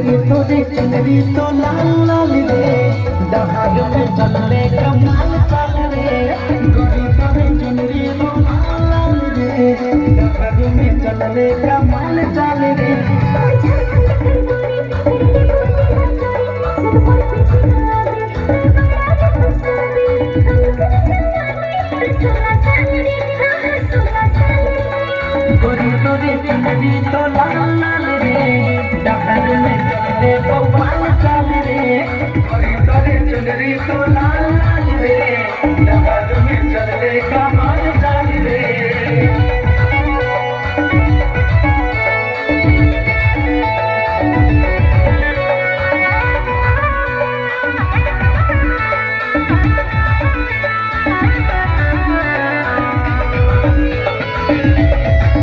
गोरी तोरे चुनरी तो लाल लाल रे डहार में चल रे कमाल चाल रे गोरी तोरे चुनरी तो लाल लाल रे डहार में चल रे कमाल चाल रे गोरी तोरे चुनरी तो लाल लाल रे डहार में चल रे कमाल चाल रे गोरी तोरे चुनरी